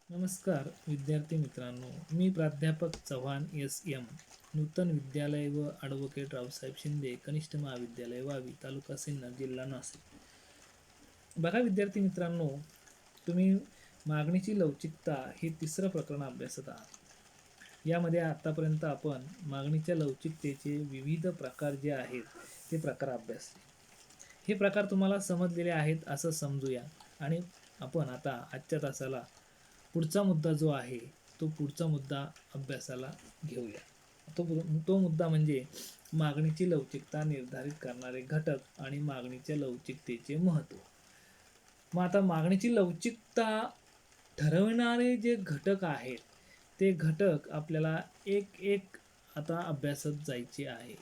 नमस्कार विद्यार्थी मित्रांनो, मी प्राध्यापक चव्हाण एस. नूतन विद्यालय व ॲडव्होकेट रावसाहेब शिंदे कनिष्ठ महाविद्यालय वावी, तालुका सिन्नर, जिल्हा नाशिक. बघा विद्यार्थी मित्रांनो, तुम्ही मागणीची लवचिकता हे तिसरं प्रकरण अभ्यासत आहात. यामध्ये आतापर्यंत आपण मागणीच्या लवचिकतेचे विविध प्रकार जे आहेत ते प्रकार अभ्यासले. हे प्रकार तुम्हाला समजलेले आहेत असं समजूया आणि आपण आता आजच्या तासाला पुढचा मुद्दा जो आहे तो पुढचा मुद्दा अभ्यासाला घेऊया. तो मुद्दा म्हणजे मागणीची लवचिकता निर्धारित करणारे घटक आणि मागणीच्या लवचिकतेचे महत्त्व. मग आता मागणीची लवचिकता ठरवणारे जे घटक आहेत ते घटक आपल्याला एक एक आता अभ्यासत जायचे आहे.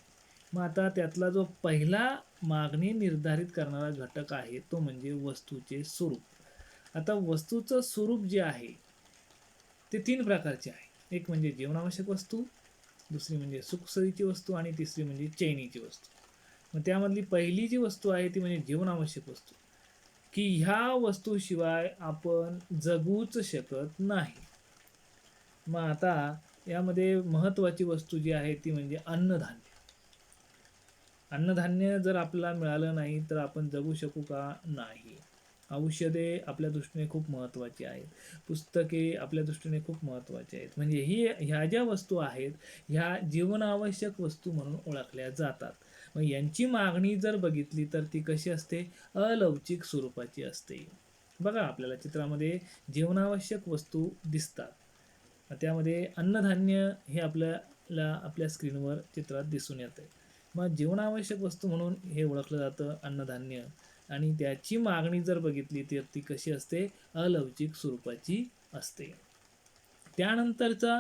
मग आता त्यातला जो पहिला मागणी निर्धारित करणारा घटक आहे तो म्हणजे वस्तूचे स्वरूप. आता वस्तूचं स्वरूप जे आहे ते तीन प्रकारचे आहे. एक म्हणजे जीवनावश्यक वस्तू, दुसरी म्हणजे सुखसोयीची वस्तू आणि तिसरी म्हणजे चैनीची वस्तू. मग त्यामधली पहिली जी वस्तू आहे ती म्हणजे जीवनावश्यक वस्तू, की ह्या वस्तूशिवाय आपण जगूच शकत नाही. मग आता यामध्ये महत्त्वाची वस्तू जी आहे ती म्हणजे अन्नधान्य. अन्नधान्य जर आपल्याला मिळालं नाही तर आपण जगू शकू का? नाही. औषधे आपल्या दृष्टीने खूप महत्त्वाची आहेत. पुस्तके आपल्या दृष्टीने खूप महत्त्वाची आहेत. म्हणजे ह्या ज्या वस्तू आहेत ह्या जीवनावश्यक वस्तू म्हणून ओळखल्या जातात. मग यांची मागणी जर बघितली तर ती कशी असते? अलवचिक स्वरूपाची असते. बघा आपल्याला चित्रामध्ये जीवनावश्यक वस्तू दिसतात. त्यामध्ये अन्नधान्य हे आपल्याला आपल्या स्क्रीनवर चित्रात दिसून येते. मग जीवनावश्यक वस्तू म्हणून हे ओळखलं जातं अन्नधान्य, आणि त्याची मागणी जर बघितली तर ती कशी असते? अलवचिक स्वरूपाची असते. त्यानंतरचा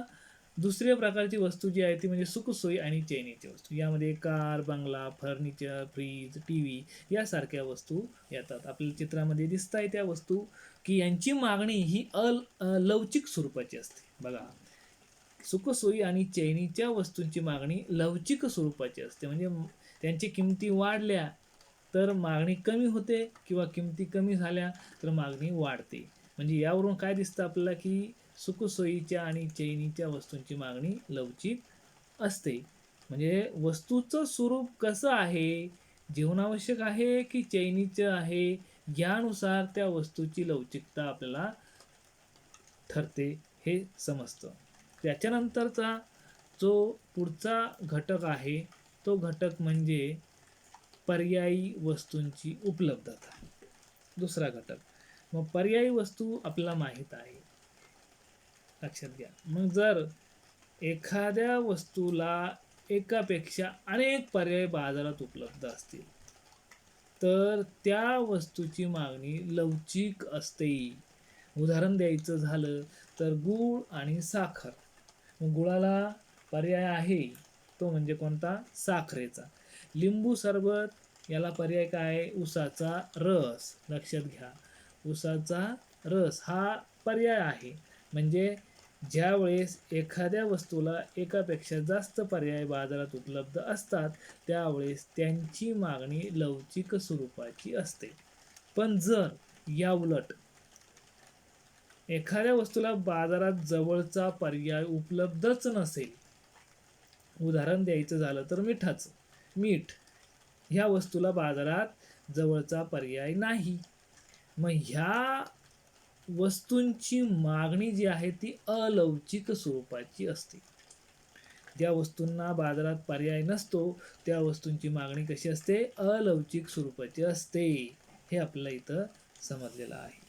दुसऱ्या प्रकारची वस्तू जी आहे ती म्हणजे सुखसोयी आणि चैनीची वस्तू. यामध्ये कार, बंगला, फर्निचर, फ्रीज, टी व्ही यासारख्या वस्तू येतात. आपल्या चित्रामध्ये दिसत आहे त्या वस्तू, की यांची मागणी ही लवचिक स्वरूपाची असते. बघा, सुखसोयी आणि चैनीच्या वस्तूंची मागणी लवचिक स्वरूपाची असते. म्हणजे त्यांची किमती वाढल्या तर मागणी कमी होते किंवा किमती कमी झाल्या तर मागणी वाढते. म्हणजे यावरून काय दिसतं आपल्याला, की सुखसोयीच्या आणि चैनीच्या वस्तूंची मागणी लवचिक असते. म्हणजे वस्तूचं स्वरूप कसं आहे, जीवनावश्यक आहे की चैनीचं आहे, यानुसार त्या वस्तूची लवचिकता आपल्याला ठरते हे समजतं. त्याच्यानंतरचा जो पुढचा घटक आहे तो घटक म्हणजे पर्यायी वस्तूंची उपलब्धता. दुसरा घटक. मग पर्यायी वस्तू आपल्याला माहीत आहे, लक्षात घ्या. मग जर एखाद्या वस्तूला एकापेक्षा अनेक पर्याय बाजारात उपलब्ध असतील तर त्या वस्तूची मागणी लवचिक असते. उदाहरण द्यायचं झालं तर गूळ आणि साखर. मग गुळाला पर्याय आहे तो म्हणजे कोणता? साखरेचा. लिंबू सरबत याला पर्याय काय आहे? उसाचा रस. लक्षात घ्या, उसाचा रस हा पर्याय आहे. म्हणजे ज्या वेळेस एखाद्या वस्तूला एकापेक्षा जास्त पर्याय बाजारात उपलब्ध असतात त्यावेळेस त्यांची मागणी लवचिक स्वरूपाची असते. पण जर याउलट एखाद्या वस्तूला बाजारात जवळचा पर्याय उपलब्धच नसेल, उदाहरण द्यायचं झालं तर मीठ ह्या वस्तूला बाजारात जवळचा पर्याय नाही, मग ह्या वस्तूंची मागणी जी आहे ती अलवचिक स्वरूपाची असते. ज्या वस्तूंना बाजारात पर्याय नसतो त्या वस्तूंची मागणी कशी असते? अलवचिक स्वरूपाची असते. हे आपल्याला इथं समजलेलं आहे.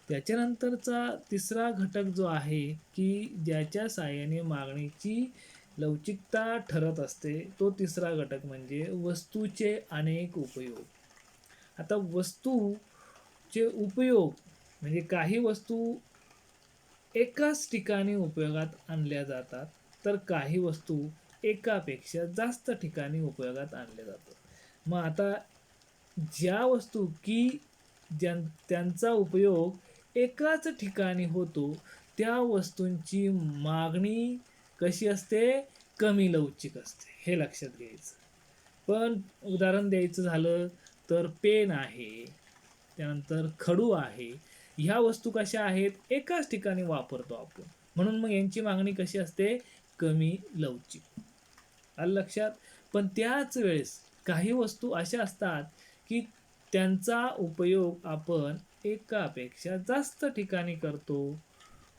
त्याच्यानंतरचा तिसरा घटक जो आहे की ज्याच्या साहाय्याने मागणीची लवचिकता ठरत असते तो तिसरा घटक म्हणजे वस्तूचे अनेक उपयोग. आता वस्तूचे उपयोग म्हणजे काही वस्तू एकाच ठिकाणी उपयोगात आणल्या जातात तर काही वस्तू एकापेक्षा जास्त ठिकाणी उपयोगात आणल्या जातात. मग आता ज्या वस्तू की त्यांचा उपयोग एकाच ठिकाणी होतो त्या वस्तूंची मागणी कशी असते? कमी लवचिक असते. हे लक्षात घ्यायचं. पण उदाहरण द्यायचं झालं तर पेन आहे, त्यानंतर खडू आहे, ह्या वस्तू कशा आहेत, एकाच ठिकाणी वापरतो आपण, म्हणून मग यांची मागणी कशी असते, कमी लवचिक. आलं लक्षात. पण त्याच वेळेस काही वस्तू अशा असतात की त्यांचा उपयोग आपण एकापेक्षा जास्त ठिकाणी करतो.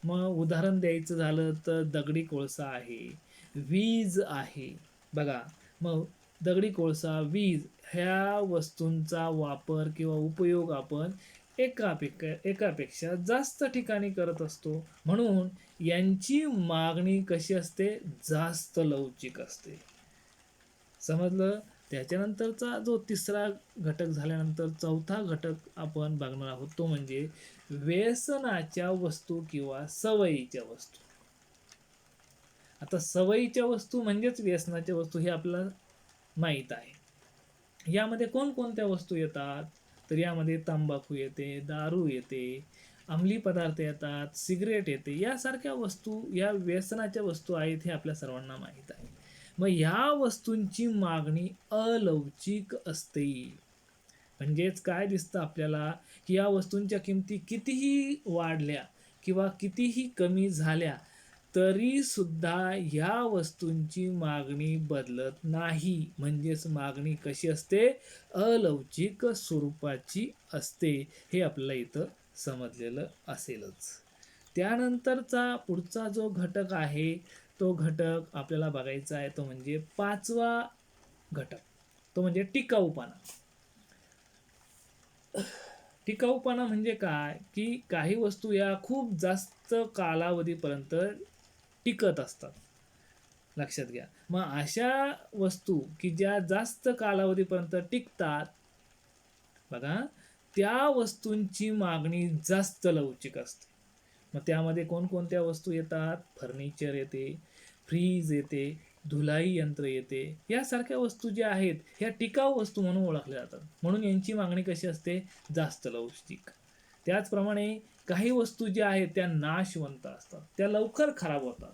मग उदाहरण द्यायचं झालं तर दगडी कोळसा आहे, वीज आहे. बघा, मग दगडी कोळसा, वीज ह्या वस्तूंचा वापर किंवा उपयोग आपण एकापेक्षा जास्त ठिकाणी करत असतो. म्हणून यांची मागणी कशी असते, जास्त लवचिक असते. समजलं. त्याच्यानंतरचा जो तिसरा घटक झाल्यानंतर चौथा घटक आपण बघणार आहोत, तो म्हणजे व्यसनाच्या वस्तू किंवा सवयीच्या वस्तू. आता सवयीच्या वस्तू म्हणजेच व्यसनाच्या वस्तू हे आपल्याला माहीत आहे. यामध्ये कोणकोणत्या वस्तू येतात, तर यामध्ये तंबाखू येते, दारू येते, अंमली पदार्थ येतात, सिगरेट येते. यासारख्या वस्तू या व्यसनाच्या वस्तू आहेत, हे आपल्या सर्वांना माहीत आहे. मग ह्या वस्तूंची मागणी अलवचिक असते. म्हणजेच काय दिसतं आपल्याला, की या वस्तूंच्या किमती कितीही वाढल्या किंवा कितीही कमी झाल्या तरी सुद्धा ह्या वस्तूंची मागणी बदलत नाही. म्हणजेच मागणी कशी असते, अलवचिक स्वरूपाची असते. हे आपल्याला इथं समजलेलं असेलच. त्यानंतरचा पुढचा जो घटक आहे, तो घटक आपल्याला बघायचा आहे, तो म्हणजे पाचवा घटक, तो म्हणजे टिकाऊपणा. टिकाऊपणा म्हणजे काय, की काही वस्तू या खूप जास्त कालावधीपर्यंत टिकत असतात. लक्षात घ्या. मग अशा वस्तू की ज्या जास्त कालावधीपर्यंत टिकतात, बघा, त्या वस्तूंची मागणी जास्त लवचिक असते. मग त्यामध्ये कोणकोणत्या वस्तू येतात, फर्निचर येते, फ्रीज येते, धुलाई यंत्र येते. यासारख्या वस्तू ज्या आहेत ह्या टिकाऊ वस्तू म्हणून ओळखल्या जातात, म्हणून यांची मागणी कशी असते, जास्त लवचिक. त्याचप्रमाणे काही वस्तू ज्या आहेत त्या नाशवंत असतात, त्या लवकर खराब होतात.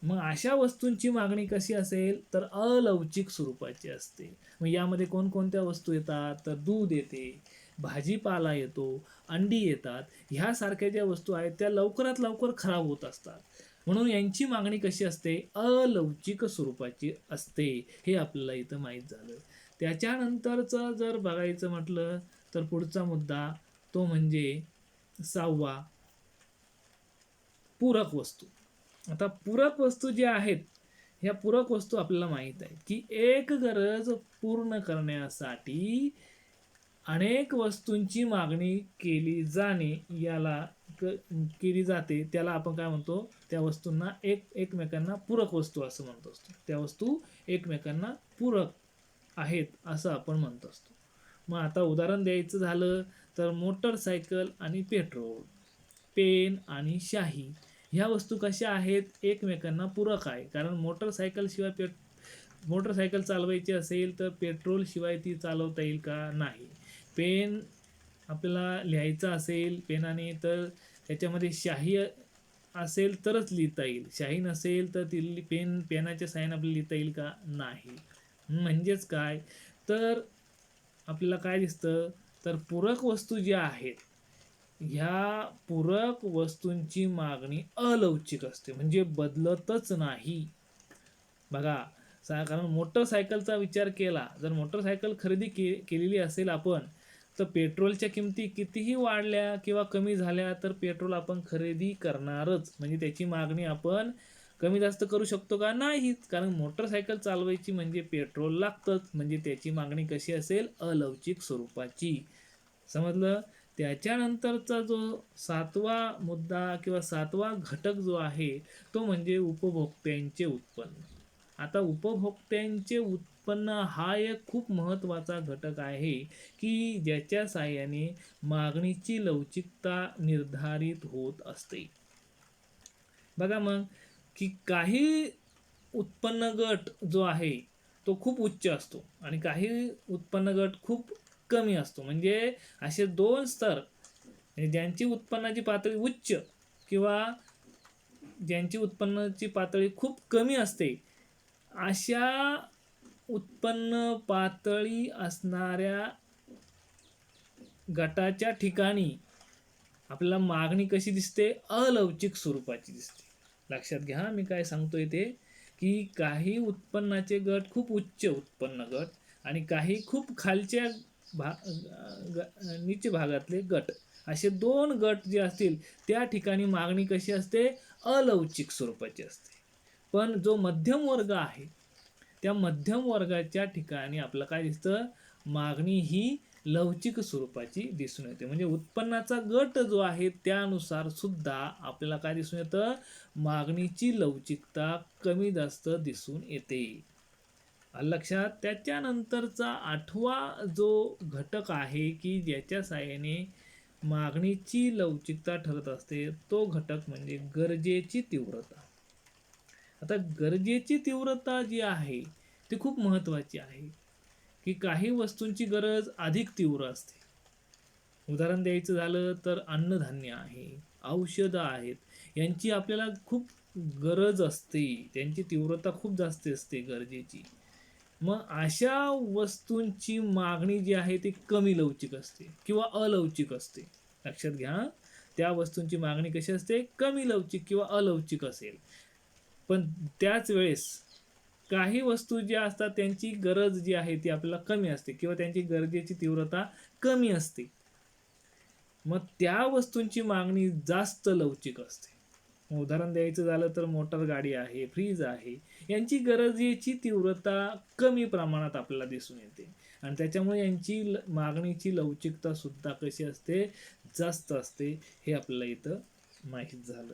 मग अशा वस्तूंची मागणी कशी असेल, तर अलवचिक स्वरूपाची असते. मग यामध्ये कोणकोणत्या वस्तू येतात, तर दूध येते, भाजीपाला येतो, अंडी येतात. ह्यासारख्या ज्या वस्तू आहेत त्या लवकरात लवकर खराब होत असतात, म्हणून यांची मागणी कशी असते, अलवचिक स्वरूपाची असते. हे आपल्याला इथं माहीत झालं. त्याच्यानंतरचं जर बघायचं म्हटलं तर पुढचा मुद्दा, तो म्हणजे 6वा, पूरक वस्तू. आता पूरक वस्तू ज्या आहेत, ह्या पूरक वस्तू आपल्याला माहीत आहे की एक गरज पूर्ण करण्यासाठी अनेक वस्तूंची मागणी केली जाणे, याला केली जाते, त्याला आपण काय म्हणतो, त्या वस्तूंना एकमेकांना पूरक वस्तू असं म्हणत असतो. त्या वस्तू एकमेकांना पूरक आहेत असं आपण म्हणत असतो. मग आता उदाहरण द्यायचं झालं तर मोटरसायकल आणि पेट्रोल, पेन आणि शाही, ह्या वस्तू कशा आहेत, एकमेकांना पूरक आहे. कारण मोटरसायकल चालवायची असेल तर पेट्रोल शिवाय ती चालवता येईल का, नाही. पेन आपल्याला लिहायचा असेल पेनाने तर त्याच्यामध्ये शाई असेल तरच लिहिता येईल, शाई नसेल तर ती पेनाच्या साहाय्याने आपल्याला लिहिता येईल का, नाही. म्हणजेच काय, तर आपल्याला काय दिसतं, तर पूरक वस्तू ज्या आहेत ह्या पूरक वस्तूंची मागणी अलवचिक असते, म्हणजे बदलतच नाही. बघा, कारण मोटरसायकलचा विचार केला, जर मोटरसायकल खरेदी केलेली असेल आपण, तर पेट्रोलच्या किमती कितीही वाढल्या किंवा कमी झाल्या तर पेट्रोल आपण खरेदी करणारच. म्हणजे त्याची मागणी आपण कमी जास्त करू शकतो का, नाहीच. कारण मोटरसायकल चालवायची म्हणजे पेट्रोल लागतंच, म्हणजे त्याची मागणी कशी असेल, अलवचिक स्वरूपाची. समजलं. त्याच्यानंतरचा जो 7वा मुद्दा किंवा 7वा घटक जो आहे, तो म्हणजे उपभोक्त्यांचे उत्पन्न. आता उपभोक्त्यांचे उत्पन्न हा एक खूप महत्त्वाचा घटक आहे की ज्याच्या साहाय्याने मागणीची लवचिकता निर्धारित होत असते. बघा मग, की काही उत्पन्न गट जो आहे तो खूप उच्च असतो आणि काही उत्पन्न गट खूप कमी असतो. म्हणजे असे दोन स्तर, म्हणजे ज्यांची उत्पन्नाची पातळी उच्च किंवा ज्यांची उत्पन्नाची पातळी खूप कमी असते, अशा उत्पन्न पातळी असणाऱ्या गटाच्या ठिकाणी आपल्याला मागणी कशी दिसते? अलवचिक स्वरूपाची दिसते. लक्षात घ्या मी काय सांगतोय ते, की काही उत्पन्नाचे गट खूप उच्च उत्पन्न गट आणि काही खूप खालच्या नीच भागातले गट, असे 2 गट जे असतील त्या ठिकाणी मागणी कशी असते? अलवचिक स्वरूपाची असते. पण जो मध्यम वर्ग आहे, त्या मध्यम वर्गाच्या ठिकाणी आपलं काय दिसतं? मागणी ही लवचिक स्वरूपाची दिसून येते. म्हणजे उत्पन्नाचा गट जो आहे त्यानुसार सुद्धा आपल्याला काय दिसून येतं? मागणीची लवचिकता कमी जास्त दिसून येते. आलं लक्षात? त्याच्यानंतरचा 8वा जो घटक आहे की ज्याच्या साहाय्याने मागणीची लवचिकता ठरत असते, तो घटक म्हणजे गरजेची तीव्रता. आता गरजेची तीव्रता जी आहे ती खूप महत्त्वाची आहे, की काही वस्तूंची गरज अधिक तीव्र असते. उदाहरण द्यायचं झालं तर अन्नधान्य आहे, औषधं आहेत, यांची आपल्याला खूप गरज असते. त्यांची तीव्रता खूप जास्त असते गरजेची. मग अशा वस्तूंची मागणी जी आहे ती कमी लवचिक असते किंवा अलवचिक असते. लक्षात घ्या, त्या वस्तूंची मागणी कशी असते? कमी लवचिक किंवा अलवचिक असेल. पण त्याच वेळेस काही वस्तू ज्या असतात त्यांची गरज जी आहे ती आपल्याला कमी असते किंवा त्यांची गरजेची तीव्रता कमी असते. मग त्या वस्तूंची मागणी जास्त लवचिक असते. उदाहरण द्यायचं झालं तर मोटर गाडी आहे, फ्रीज आहे, यांची गरजेची तीव्रता कमी प्रमाणात आपल्याला दिसून येते आणि त्याच्यामुळे यांची मागणीची लवचिकता सुद्धा कशी असते? जास्त असते. हे आपल्याला इथं माहीत झालं.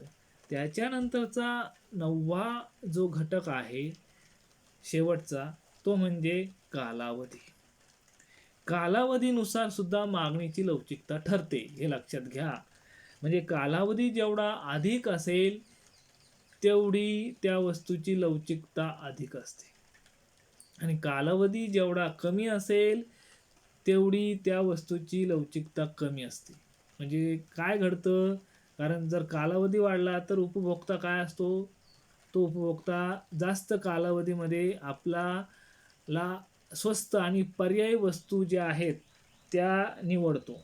त्याच्यानंतरचा 9वा जो घटक आहे शेवटचा, तो म्हणजे कालावधी. कालावधीनुसार सुद्धा मागणीची लवचिकता ठरते, हे लक्षात घ्या. म्हणजे कालावधी जेवढा अधिक असेल तेवढी त्या वस्तूची लवचिकता अधिक असते आणि कालावधी जेवढा कमी असेल तेवढी त्या वस्तूची लवचिकता कमी असते. म्हणजे काय घडतं? कारण जर कालावधी वाढला तर उपभोक्ता काय असतो? तो उपभोक्ता जास्त कालावधीमध्ये आपल्याला स्वस्त आणि पर्यायी वस्तू ज्या आहेत त्या निवडतो.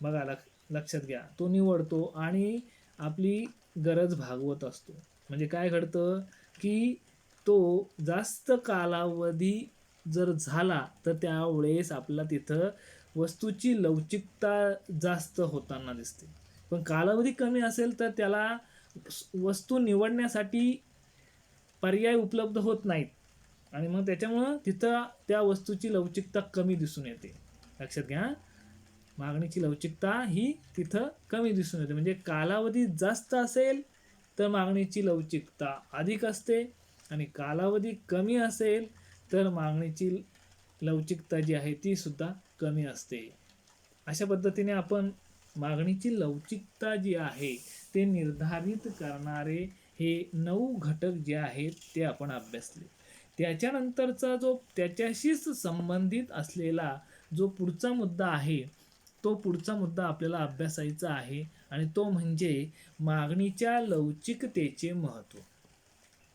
बघा लक्षात घ्या, तो निवडतो आणि आपली गरज भागवत असतो. म्हणजे काय घडतं? की तो जास्त कालावधी जर झाला तर त्यावेळेस आपल्याला तिथं वस्तूची लवचिकता जास्त होताना दिसते. पण कालावधी कमी असेल तर त्याला वस्तू निवडण्यासाठी पर्याय उपलब्ध होत नाहीत आणि मग त्याच्यामुळं तिथं त्या वस्तूची लवचिकता कमी दिसून येते. लक्षात घ्या, मागणीची लवचिकता ही तिथं कमी दिसून येते. म्हणजे कालावधी जास्त असेल तर मागणीची लवचिकता अधिक असते आणि कालावधी कमी असेल तर मागणीची लवचिकता जी आहे ती सुद्धा कमी असते. अशा पद्धतीने आपण मागणीची लवचिकता जी आहे ते निर्धारित करणारे हे 9 घटक जे आहेत ते आपण अभ्यासले. त्याच्यानंतरचा जो त्याच्याशीच संबंधित असलेला जो पुढचा मुद्दा आहे, तो पुढचा मुद्दा आपल्याला अभ्यासायचा आहे आणि तो म्हणजे मागणीच्या लवचिकतेचे महत्त्व.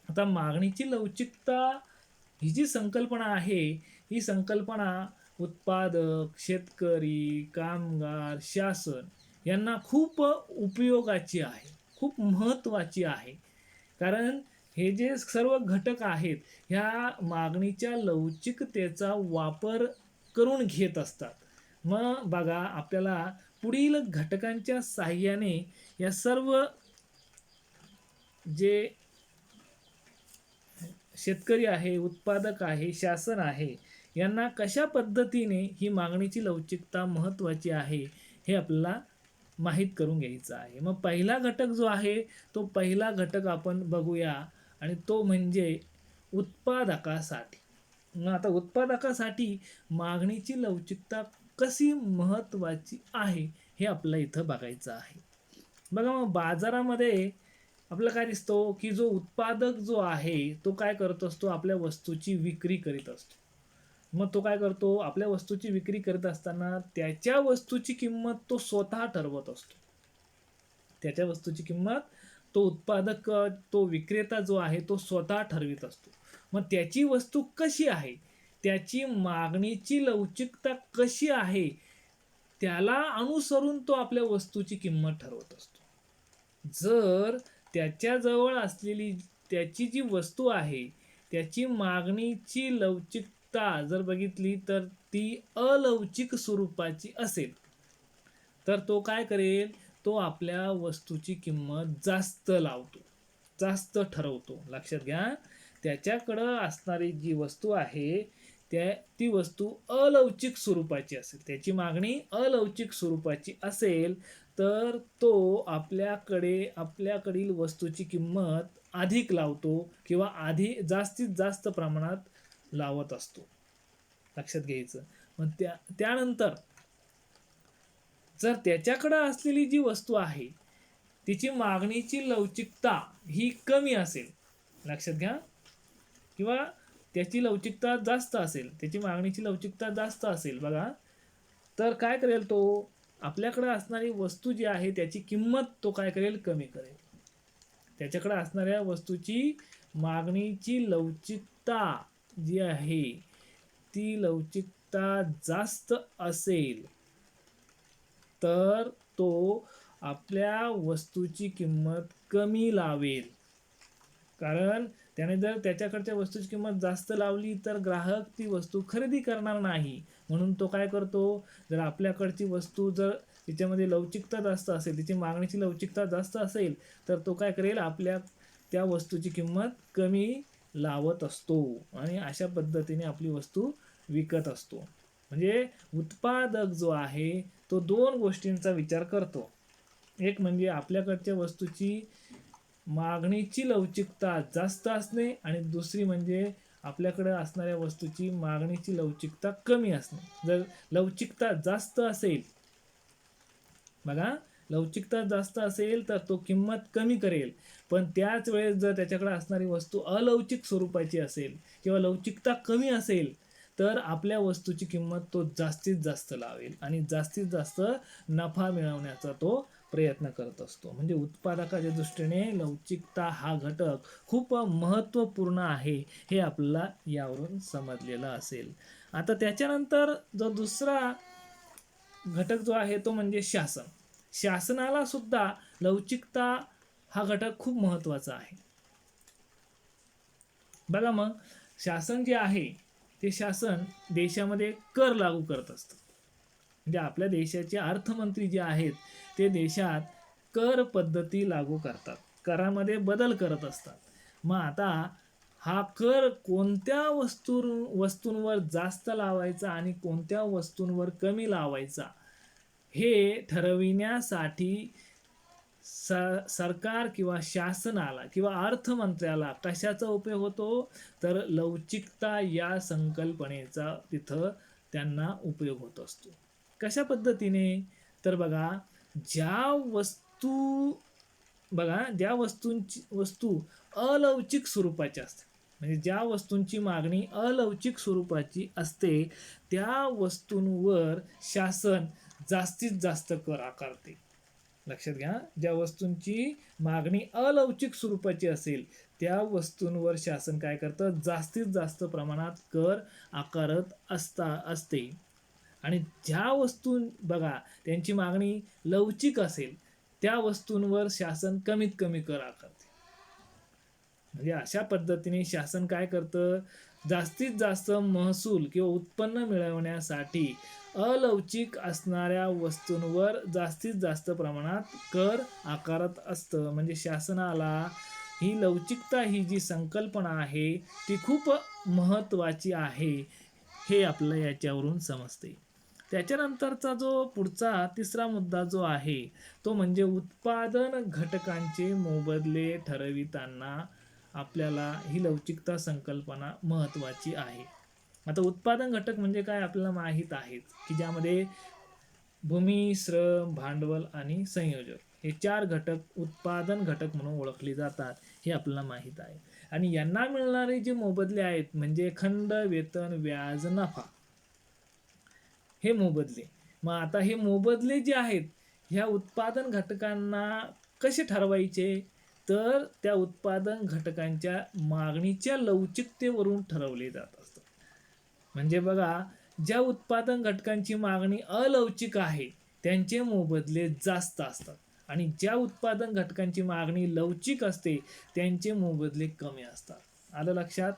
आता मागणीची लवचिकता ही जी संकल्पना आहे, ही संकल्पना उत्पादक, शेतकरी, कामगार, शासन यांना खूप उपयोगाची आहे, खूप महत्त्वाची आहे. कारण हे जे सर्व घटक आहेत, ह्या मागणीच्या लवचिकतेचा वापर करून घेत असतात. मग बघा, आपल्याला पुढील घटकांच्या साहाय्याने या सर्व जे शेतकरी आहे, उत्पादक आहे, शासन आहे, यांना कशा पद्धतीने ही मागणीची लवचिकता महत्त्वाची आहे हे आपल्याला माहीत करून घ्यायचं आहे. मग पहिला घटक जो आहे तो पहिला घटक आपण बघूया आणि तो म्हणजे उत्पादकासाठी. मग आता उत्पादकासाठी मागणीची लवचिकता कशी महत्त्वाची आहे हे आपल्याला इथं बघायचं आहे. बघा, मग बाजारामध्ये आपल्याला काय दिसतो, की जो उत्पादक जो आहे तो काय करत असतो? आपल्या वस्तूची विक्री करीत असतो. मग तो काय करतो? आपल्या वस्तूची विक्री करत असताना त्याच्या वस्तूची किंमत तो स्वतः ठरवत असतो. त्याच्या वस्तूची किंमत तो उत्पादक, तो विक्रेता जो आहे तो स्वतः ठरवित असतो. मग त्याची वस्तू कशी आहे, त्याची मागणीची लवचिकता कशी आहे, त्याला अनुसरून तो आपल्या वस्तूची किंमत ठरवत असतो. जर त्याच्याजवळ असलेली त्याची जी वस्तू आहे, त्याची मागणीची लवचिकता जर बघितली तर ती अलवचिक स्वरूपाची असेल, तर तो काय करेल, तो आपल्या वस्तूची किंमत जास्त लावतो, जास्त ठरवतो. लक्षात घ्या, त्याच्याकडं असणारी जी वस्तू आहे, ती वस्तू अलवचिक स्वरूपाची असेल, त्याची मागणी अलवचिक स्वरूपाची असेल, तर तो आपल्याकडील वस्तूची किंमत अधिक लावतो किंवा जास्तीत जास्त प्रमाणात लावत असतो. लक्षात घ्यायचं. मग त्यानंतर जर त्याच्याकडं असलेली जी वस्तू आहे, तिची मागणीची लवचिकता ही कमी असेल, लक्षात घ्या, किंवा त्याची लवचिकता जास्त असेल, त्याची मागणीची लवचिकता जास्त असेल बघा, तर काय करेल तो, आपल्याकडे असणारी वस्तू जी आहे त्याची किंमत तो काय करेल, कमी करेल. त्याच्याकडे असणाऱ्या वस्तूची मागणीची लवचिकता जी आहे ती लवचिकता जास्त असेल, तर तो आपल्या वस्तूची किंमत कमी लावेल. कारण त्याने जर त्याच्याकडच्या वस्तूची किंमत जास्त लावली तर ग्राहक ती वस्तू खरेदी करणार नाही. म्हणून तो काय करतो, जर आपल्याकडची वस्तू जर तिच्यामध्ये लवचिकता जास्त असेल, तिची मागणीची लवचिकता जास्त असेल, तर तो काय करेल, आपल्या त्या वस्तूची किंमत कमी लावत असतो आणि अशा पद्धतीने आपली वस्तू विकत असतो. म्हणजे उत्पादक जो आहे तो दोन गोष्टींचा विचार करतो. एक म्हणजे आपल्याकडच्या वस्तूची मागणीची लवचिकता जास्त असणे आणि दुसरी म्हणजे आपल्याकडे असणाऱ्या वस्तूची मागणीची लवचिकता कमी असणे. जर लवचिकता जास्त असेल, बघा, लवचिकता जास्त असेल तर तो किंमत कमी करेल, पण त्याच वेळेस जर त्याच्याकडे असणारी वस्तू अलवचिक स्वरूपाची असेल किंवा लवचिकता कमी असेल, तर आपल्या वस्तूची किंमत तो जास्तीत जास्त लावेल आणि जास्तीत जास्त नफा मिळवण्याचा तो प्रयत्न करत असतो. म्हणजे उत्पादकाच्या दृष्टीने लवचिकता हा घटक खूप महत्त्वपूर्ण आहे, हे आपल्याला यावरून समजलेलं असेल. आता त्याच्यानंतर जो दुसरा घटक जो आहे तो म्हणजे शासन. शासनाला सुद्धा लवचिकता हा घटक खूप महत्त्वाचा आहे. बघा, मग शासन जे आहे ते शासन देशामध्ये कर लागू करत असतं. म्हणजे आपल्या देशाचे अर्थमंत्री जे आहेत ते देशात कर पद्धती लागू करतात, करामध्ये बदल करत असतात. मग आता हा कर कोणत्या वस्तूंवर जास्त लावायचा आणि कोणत्या वस्तूंवर कमी लावायचा हे ठरविण्यासाठी सरकार किंवा शासनाला किंवा अर्थमंत्र्याला कशाचा उपयोग होतो, तर लवचिकता या संकल्पनेचा तिथं त्यांना उपयोग होत असतो. कशा पद्धतीने, तर बघा, ज्या वस्तू ज्या वस्तू अलवचिक स्वरूपाच्या असतात, म्हणजे ज्या वस्तूंची मागणी अलवचिक स्वरूपाची असते, त्या वस्तूंवर शासन जास्तीत जास्त कर आकारते. लक्षात घ्या, ज्या वस्तूंची मागणी अलवचिक स्वरूपाची असेल त्या वस्तूंवर शासन काय करतं, जास्तीत जास्त प्रमाणात कर आकारत असते. आणि ज्या वस्तू बघा त्यांची मागणी लवचिक असेल त्या वस्तूंवर शासन कमीत कमी कर आकारते. म्हणजे अशा पद्धतीने शासन काय करतं, जास्तीत जास्त महसूल किंवा उत्पन्न मिळवण्यासाठी अलवचिक असणाऱ्या वस्तूंवर जास्तीत जास्त प्रमाणात कर आकारत असतं. म्हणजे शासनाला ही लवचिकता ही जी संकल्पना आहे ती खूप महत्त्वाची आहे, हे आपल्याला याच्यावरून समजते. त्याच्यानंतरचा जो पुढचा तिसरा मुद्दा जो आहे तो म्हणजे उत्पादन घटकांचे मोबदले ठरविताना आपल्याला ही लवचिकता संकल्पना महत्त्वाची आहे. आता उत्पादन घटक म्हणजे काय आपल्याला माहीत आहे की ज्यामध्ये भूमी, श्रम, भांडवल आणि संयोजक हे 4 घटक उत्पादन घटक म्हणून ओळखले जातात, हे आपल्याला माहीत आहे. आणि यांना मिळणारे जे मोबदले आहेत म्हणजे खंड, वेतन, व्याज, नफा, हे मोबदले. मग आता हे मोबदले जे आहेत ह्या उत्पादन घटकांना कसे ठरवायचे, तर त्या उत्पादन घटकांच्या मागणीच्या लवचिकतेवरून ठरवले जात असतात. म्हणजे बघा, ज्या उत्पादन घटकांची मागणी अलवचिक आहे त्यांचे मोबदले जास्त असतात आणि ज्या उत्पादन घटकांची मागणी लवचिक असते त्यांचे मोबदले कमी असतात. आलं लक्षात?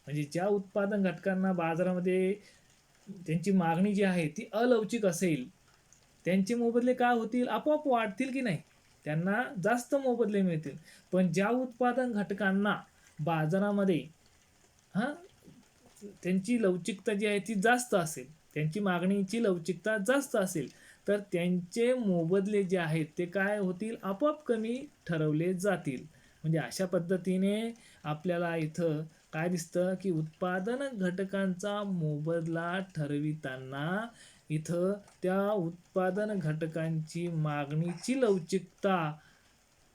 म्हणजे ज्या उत्पादन घटकांना बाजारामध्ये त्यांची मागणी जी आहे ती अलवचिक असेल त्यांचे मोबदले काय होतील? आपोआप वाढतील की नाही? त्यांना जास्त मोबदले मिळतील. पण ज्या उत्पादन घटकांना बाजारामध्ये हां त्यांची लवचिकता जी आहे ती जास्त असेल, त्यांची मागणीची लवचिकता जास्त असेल, तर त्यांचे मोबदले जे आहेत ते काय होतील? आपोआप कमी ठरवले जातील. म्हणजे अशा पद्धतीने आपल्याला इथं काय दिसतं, की उत्पादन घटकांचा मोबदला ठरविताना इथं त्या उत्पादन घटकांची मागणीची लवचिकता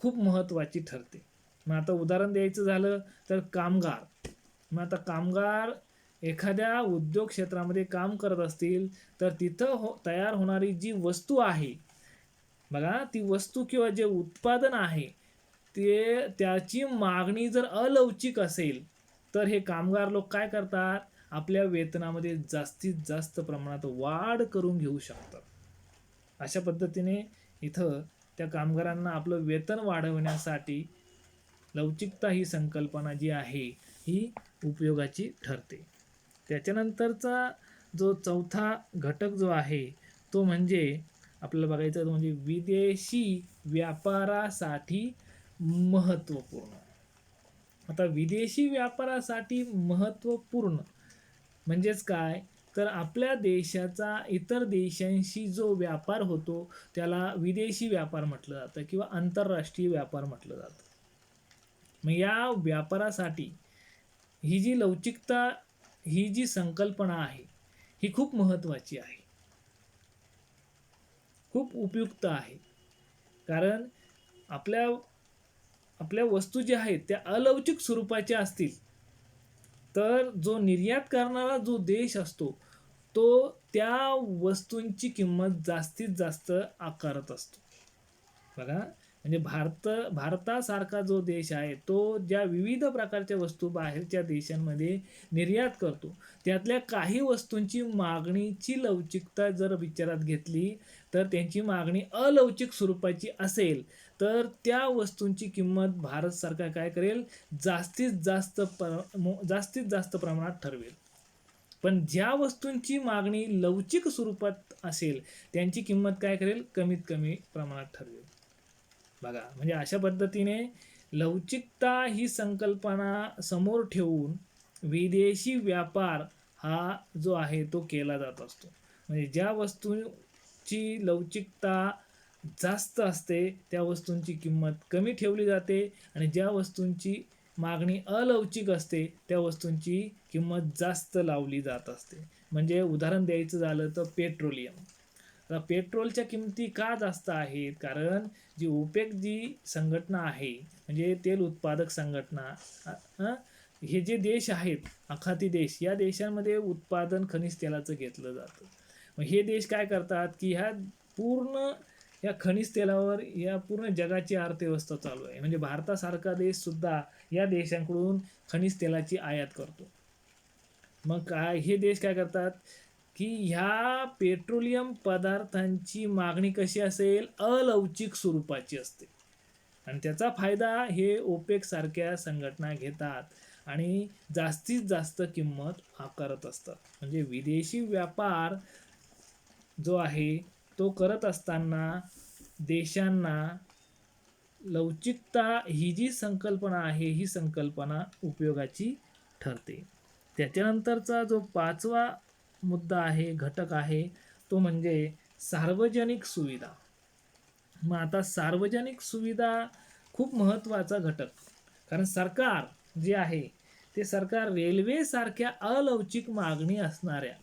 खूप महत्त्वाची ठरते. मग आता उदाहरण द्यायचं झालं तर कामगार. मग आता कामगार एखाद्या उद्योग क्षेत्रामध्ये काम करत असतील तर तिथं तयार होणारी जी वस्तू आहे बघा, ती वस्तू किंवा जे उत्पादन आहे ते त्याची मागणी जर अलवचिक असेल तर हे कामगार लोक काय करतात? आपल्या वेतनामध्ये जास्तीत जास्त प्रमाणात वाढ करून घेऊ शकतात. अशा पद्धतीने इथं त्या कामगारांना आपलं वेतन वाढवण्यासाठी लवचिकता ही संकल्पना जी आहे ही उपयोगाची ठरते. त्याच्यानंतरचा जो चौथा घटक जो आहे तो म्हणजे आपल्याला बघायचं म्हणजे विदेशी व्यापारासाठी महत्त्वपूर्ण. आता विदेशी व्यापारासाठी महत्त्वपूर्ण म्हणजेच काय? तर आपल्या देशाचा इतर देशांशी जो व्यापार होतो त्याला विदेशी व्यापार म्हटलं जातं किंवा आंतरराष्ट्रीय व्यापार म्हटलं जातं. मग या व्यापारासाठी ही जी लवचिकता ही जी संकल्पना आहे ही खूप महत्त्वाची आहे, खूप उपयुक्त आहे. कारण आपल्या आपल्या वस्तू ज्या आहेत त्या अलवचिक स्वरूपाच्या असतील तर जो निर्यात करणारा जो देश असतो तो त्या वस्तूंची किंमत जास्तीत जास्त आकारत असतो. बघा, म्हणजे भारतासारखा जो देश आहे तो ज्या विविध प्रकारच्या वस्तू बाहेरच्या देशांमध्ये निर्यात करतो त्यातल्या काही वस्तूंची मागणीची लवचिकता जर विचारात घेतली तर त्यांची मागणी अलवचिक स्वरूपाची असेल तर त्या वस्तूंची किंमत भारत सरकार काय करेल? जास्तीत जास्त प्रमाणात ठरवेल. पण ज्या वस्तूंची मागणी लवचिक स्वरूपात असेल त्यांची किंमत काय करेल? कमीत कमी प्रमाणात ठरवेल. बघा, म्हणजे अशा पद्धतीने लवचिकता ही संकल्पना समोर ठेवून विदेशी व्यापार हा जो आहे तो केला जात असतो. म्हणजे ज्या वस्तूंची लवचिकता जास्त असते त्या वस्तूंची किंमत कमी ठेवली जाते आणि ज्या वस्तूंची मागणी अलवचिक असते त्या वस्तूंची किंमत जास्त लावली जात असते. म्हणजे उदाहरण द्यायचं झालं तर पेट्रोलियम. आता पेट्रोलच्या किमती का जास्त आहेत? कारण जी ओपेक जी संघटना आहे म्हणजे तेल उत्पादक संघटना, हे जे देश आहेत आखाती देश या देशांमध्ये उत्पादन खनिज तेलाचं घेतलं जातं. मग हे देश काय करतात की ह्या पूर्ण या खनिज तेलावर या पूर्ण जगाची अर्थव्यवस्था चालू आहे. म्हणजे भारतासारखा देशसुद्धा या देशांकडून खनिज तेलाची आयात करतो. मग काय हे देश काय करतात की ह्या पेट्रोलियम पदार्थांची मागणी कशी असेल? अलवचिक स्वरूपाची असते आणि त्याचा फायदा हे ओपेक सारख्या संघटना घेतात आणि जास्तीत जास्त किंमत आकारत असतात. म्हणजे विदेशी व्यापार जो आहे तो करत असताना देशांना लवचिकता ही जी संकल्पना आहे ही संकल्पना उपयोगाची ठरते. त्याच्यानंतरचा जो पाचवा मुद्दा आहे, घटक आहे तो म्हणजे सार्वजनिक सुविधा. मग आता सार्वजनिक सुविधा खूप महत्त्वाचा घटक. कारण सरकार जे आहे ते सरकार रेल्वे सारख्या अलवचिक मागणी असणाऱ्या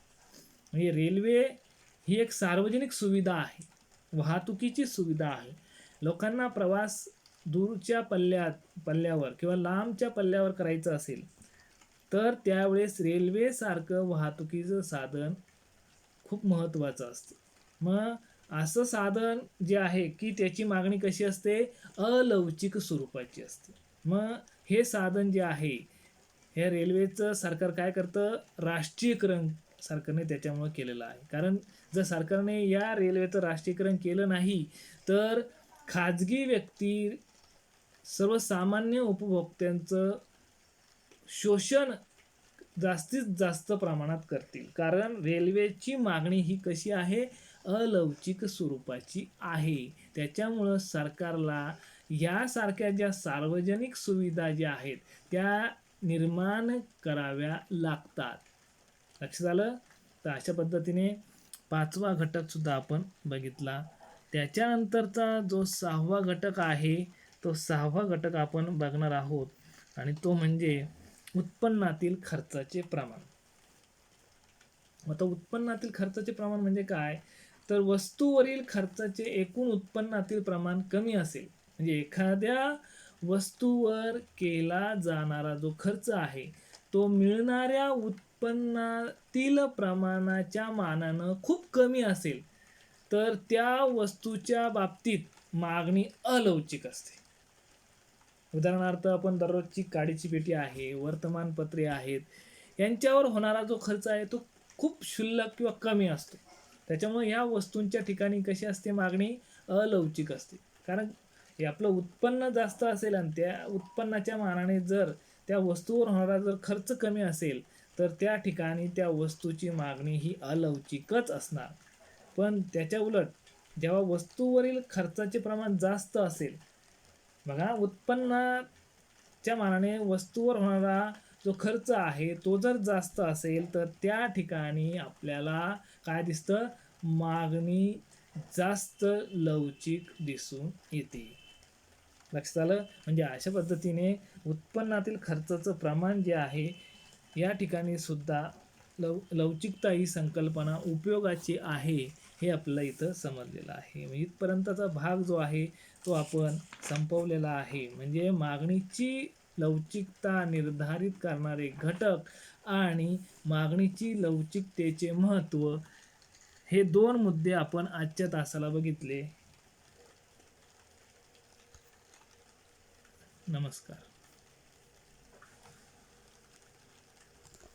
म्हणजे रेल्वे ही एक सार्वजनिक सुविधा आहे, वाहतुकीची सुविधा आहे. लोकांना प्रवास दूरच्या पल्ल्यावर किंवा लांबच्या पल्ल्यावर करायचं असेल तर त्यावेळेस रेल्वेसारखं वाहतुकीचं साधन खूप महत्त्वाचं असतं. मग असं साधन जे आहे की त्याची मागणी कशी असते? अलवचिक स्वरूपाची असते. मग हे साधन जे आहे हे रेल्वेचं सरकार काय करतं? राष्ट्रीयकरण सरकारने त्याच्यामुळे केलेलं आहे. कारण जर सरकारने या रेल्वेचं राष्ट्रीयकरण केलं नाही तर खाजगी व्यक्ती सर्वसामान्य उपभोक्त्यांचं शोषण जास्तीत जास्त प्रमाणात करतील. कारण रेल्वेची मागणी ही कशी आहे, अलवचिक स्वरूपाची आहे. त्याच्यामुळं सरकारला यासारख्या ज्या सार्वजनिक सुविधा ज्या आहेत त्या निर्माण कराव्या लागतात. लक्षात आलं? तर अशा पद्धतीने 5वा घटक सुद्धा आपण बघितला. त्याच्यानंतरचा जो 6वा घटक आहे तो 6वा घटक आपण बघणार आहोत आणि तो म्हणजे उत्पन्नातील खर्चाचे प्रमाण. आता उत्पन्नातील खर्चाचे प्रमाण म्हणजे काय, तर वस्तूवरील खर्चाचे एकूण उत्पन्नातील प्रमाण कमी असेल म्हणजे एखाद्या वस्तूवर केला जाणारा जो खर्च आहे तो मिळणाऱ्या उत्पन्नातील प्रमाणाच्या मानानं खूप कमी असेल तर त्या वस्तूच्या बाबतीत मागणी अलवचिक असते. उदाहरणार्थ आपण दररोजची काडीची पेटी आहे, वर्तमानपत्रे आहेत, यांच्यावर होणारा जो खर्च आहे तो खूप क्षुल्लक किंवा कमी असतो. त्याच्यामुळे या वस्तूंच्या ठिकाणी कशी असते मागणी, अलवचिक असते. कारण हे आपलं उत्पन्न जास्त असेल आणि त्या उत्पन्नाच्या मानाने जर त्या वस्तूवर होणारा जर खर्च कमी असेल तर त्या ठिकाणी त्या वस्तूची मागणी ही अलवचिकच असणार. पण त्याच्या उलट जेव्हा वस्तूवरील खर्चाचे प्रमाण जास्त असेल, बघा उत्पन्नाच्या मानाने वस्तूवर होणारा जो खर्च आहे तो जर जास्त असेल तर त्या ठिकाणी आपल्याला काय दिसतं, मागणी जास्त लवचिक दिसून येते. लक्षात आलं? म्हणजे अशा पद्धतीने उत्पन्नातील खर्चाचं प्रमाण जे आहे या ठिकाणी सुद्धा लवचिकता ही संकल्पना उपयोगाची आहे हे आपल्याला इथं समजलेलं आहे. इथपर्यंतचा भाग जो आहे तो आपण संपवलेला आहे. म्हणजे मागणीची लवचिकता निर्धारित करणारे घटक आणि मागणीची लवचिकतेचे महत्त्व हे 2 मुद्दे आपण आजच्या तासाला बघितले. नमस्कार.